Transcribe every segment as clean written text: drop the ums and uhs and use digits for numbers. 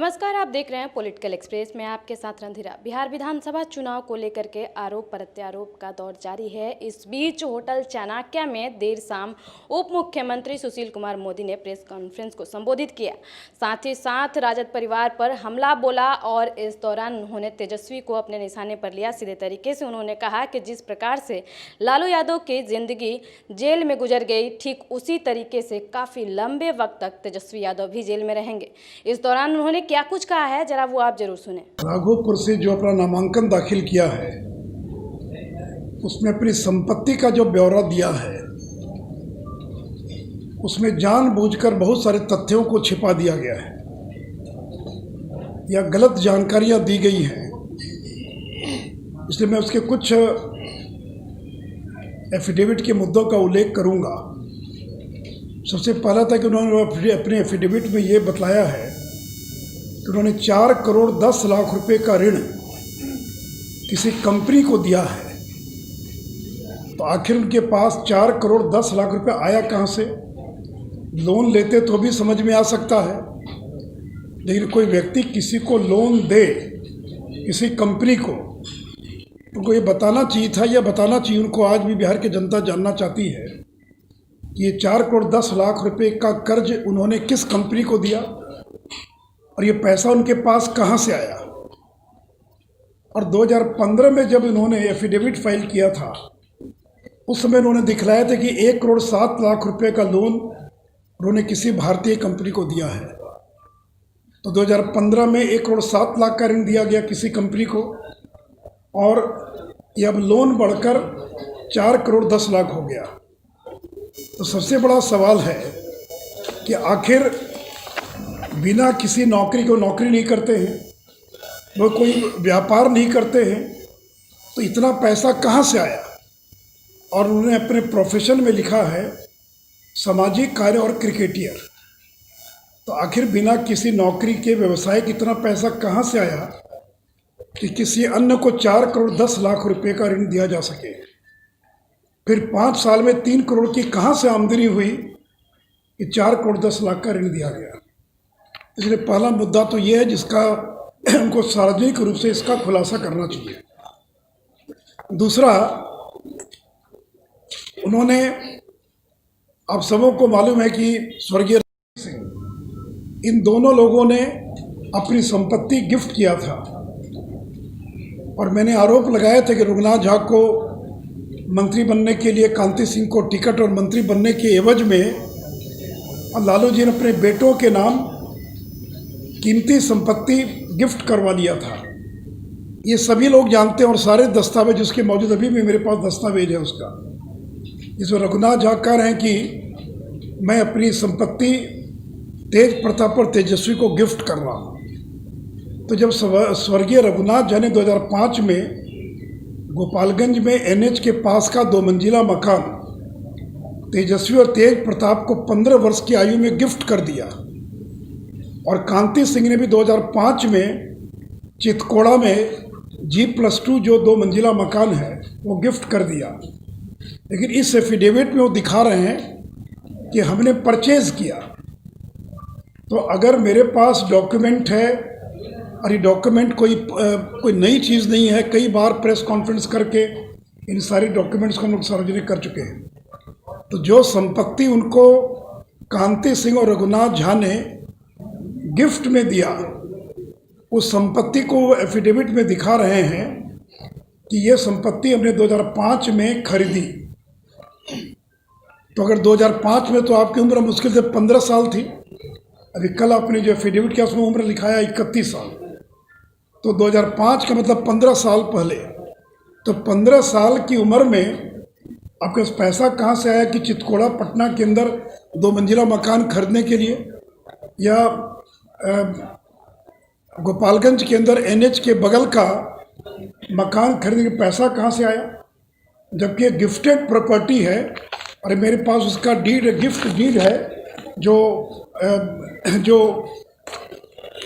नमस्कार, आप देख रहे हैं पॉलिटिकल एक्सप्रेस में आपके साथ रंधिरा। बिहार विधानसभा चुनाव को लेकर के आरोप प्रत्यारोप का दौर जारी है। इस बीच होटल चाणक्य में देर शाम उप मुख्यमंत्री सुशील कुमार मोदी ने प्रेस कॉन्फ्रेंस को संबोधित किया। साथ ही साथ राजद परिवार पर हमला बोला और इस दौरान उन्होंने तेजस्वी को अपने निशाने पर लिया। सीधे तरीके से उन्होंने कहा कि जिस प्रकार से लालू यादव की जिंदगी जेल में गुजर गई, ठीक उसी तरीके से काफ़ी लंबे वक्त तक तेजस्वी यादव भी जेल में रहेंगे। इस दौरान उन्होंने क्या कुछ कहा है, जरा वो आप जरूर सुने। राघोपुर से जो अपना नामांकन दाखिल किया है उसमें अपनी संपत्ति का जो ब्यौरा दिया है उसमें जानबूझकर बहुत सारे तथ्यों को छिपा दिया गया है या गलत जानकारियां दी गई हैं। इसलिए मैं उसके कुछ एफिडेविट के मुद्दों का उल्लेख करूंगा। सबसे पहला था कि उन्होंने अपने एफिडेविट में ये बतलाया है कि उन्होंने 4 करोड़ 10 लाख रुपए का ऋण किसी कंपनी को दिया है। तो आखिर उनके पास 4 करोड़ 10 लाख रुपए आया कहाँ से? लोन लेते तो भी समझ में आ सकता है, लेकिन कोई व्यक्ति किसी को लोन दे, किसी कंपनी को, उनको ये बताना चाहिए था या बताना चाहिए उनको। आज भी बिहार की जनता जानना चाहती है कि ये 4 करोड़ 10 लाख रुपए का कर्ज उन्होंने किस कंपनी को दिया और ये पैसा उनके पास कहाँ से आया। और 2015 में जब इन्होंने एफिडेविट फाइल किया था उस समय उन्होंने दिखलाया था कि 1 करोड़ 7 लाख रुपए का लोन उन्होंने किसी भारतीय कंपनी को दिया है। तो 2015 में 1 करोड़ 7 लाख का ऋण दिया गया किसी कंपनी को और ये अब लोन बढ़कर 4 करोड़ 10 लाख हो गया। तो सबसे बड़ा सवाल है कि आखिर बिना किसी नौकरी को नौकरी नहीं करते हैं, वो कोई व्यापार नहीं करते हैं, तो इतना पैसा कहाँ से आया? और उन्होंने अपने प्रोफेशन में लिखा है सामाजिक कार्य और क्रिकेटियर। तो आखिर बिना किसी नौकरी के व्यवसाय की इतना पैसा कहाँ से आया कि किसी अन्य को 4 करोड़ 10 लाख रुपए का ऋण दिया जा सके? फिर 5 साल में 3 करोड़ की कहाँ से आमदनी हुई कि 4 करोड़ 10 लाख का ऋण दिया गया? इसलिए पहला मुद्दा तो ये है जिसका हमको सार्वजनिक रूप से इसका खुलासा करना चाहिए। दूसरा, उन्होंने, आप सबों को मालूम है कि स्वर्गीय सिंह, इन दोनों लोगों ने अपनी संपत्ति गिफ्ट किया था और मैंने आरोप लगाया था कि रघुनाथ झा को मंत्री बनने के लिए कांति सिंह को टिकट और मंत्री बनने के एवज में लालू जी ने अपने बेटों के नाम कीमती संपत्ति गिफ्ट करवा लिया था। ये सभी लोग जानते हैं और सारे दस्तावेज उसके मौजूद, अभी भी मेरे पास दस्तावेज है उसका, जिसमें रघुनाथ झा कह रहे हैं कि मैं अपनी संपत्ति तेज प्रताप और तेजस्वी को गिफ्ट कर रहा हूँ। तो जब स्वर्गीय रघुनाथ झा ने 2005 में गोपालगंज में NH के पास का 2 मंजिला मकान तेजस्वी और तेज प्रताप को 15 वर्ष की आयु में गिफ्ट कर दिया और कांति सिंह ने भी 2005 में चितकोड़ा में G+2 जो 2 मंजिला मकान है वो गिफ्ट कर दिया। लेकिन इस एफिडेविट में वो दिखा रहे हैं कि हमने परचेज किया। तो अगर मेरे पास डॉक्यूमेंट है और ये डॉक्यूमेंट कोई नई चीज़ नहीं है, कई बार प्रेस कॉन्फ्रेंस करके इन सारी डॉक्यूमेंट्स को हम लोग सार्वजनिक कर चुके हैं। तो जो संपत्ति उनको कांति सिंह और रघुनाथ झा ने गिफ्ट में दिया, उस संपत्ति को एफिडेविट में दिखा रहे हैं कि ये संपत्ति हमने 2005 में खरीदी। तो अगर 2005 में, तो आपकी उम्र मुश्किल से 15 साल थी। अभी कल आपने जो एफिडेविट किया उसमें उम्र लिखाया 31 साल। तो 2005 का मतलब 15 साल पहले। तो 15 साल की उम्र में आपके पास पैसा कहाँ से आया कि चितकोड़ा पटना के अंदर 2 मंजिला मकान खरीदने के लिए, या गोपालगंज के अंदर NH के बगल का मकान खरीदने का पैसा कहाँ से आया? जबकि गिफ्टेड प्रॉपर्टी है और मेरे पास उसका गिफ्ट डीड है जो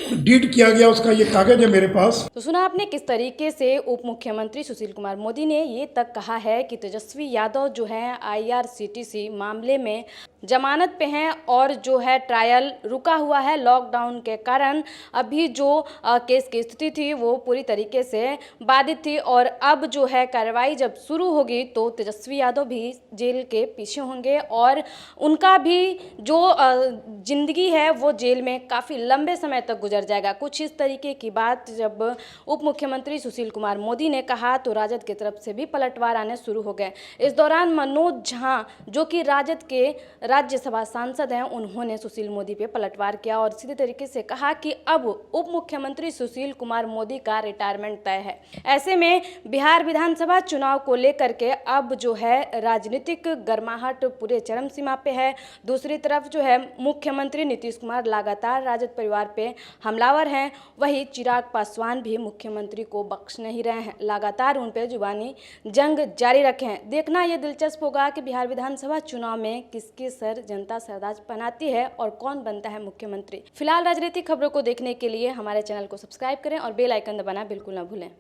डीड किया गया उसका ये कागज है मेरे पास। तो सुना आपने किस तरीके से उप मुख्यमंत्री सुशील कुमार मोदी ने ये तक कहा है कि तेजस्वी यादव जो है IRCTC मामले में जमानत पे हैं और जो है ट्रायल रुका हुआ है लॉकडाउन के कारण। अभी जो केस की स्थिति थी वो पूरी तरीके से बाधित थी और अब जो है कार्रवाई जब शुरू होगी तो तेजस्वी यादव भी जेल के पीछे होंगे और उनका भी जो जिंदगी है वो जेल में काफ़ी लंबे समय तक गुजर जाएगा। कुछ इस तरीके की बात जब उप मुख्यमंत्री सुशील कुमार मोदी ने कहा तो राजद की तरफ से भी पलटवार आने शुरू हो गए। इस दौरान मनोज झा जो कि राजद के राज्यसभा सांसद हैं, उन्होंने सुशील मोदी पे पलटवार किया और सीधे तरीके से कहा कि अब उप मुख्यमंत्री सुशील कुमार मोदी का रिटायरमेंट तय है। ऐसे में बिहार विधानसभा चुनाव को लेकर के अब जो है राजनीतिक गर्माहट पूरे चरम सीमा पे है। दूसरी तरफ जो है मुख्यमंत्री नीतीश कुमार लगातार राजद परिवार पे हमलावर हैं, वहीं चिराग पासवान भी मुख्यमंत्री को बख्श नहीं रहे हैं, लगातार उन पे जुबानी जंग जारी रखे हैं। देखना यह दिलचस्प होगा कि बिहार विधानसभा चुनाव में किसके सर जनता सरताज पहनाती है और कौन बनता है मुख्यमंत्री। फिलहाल राजनीतिक खबरों को देखने के लिए हमारे चैनल को सब्सक्राइब करें और बेल आइकन दबाना बिल्कुल न भूलें।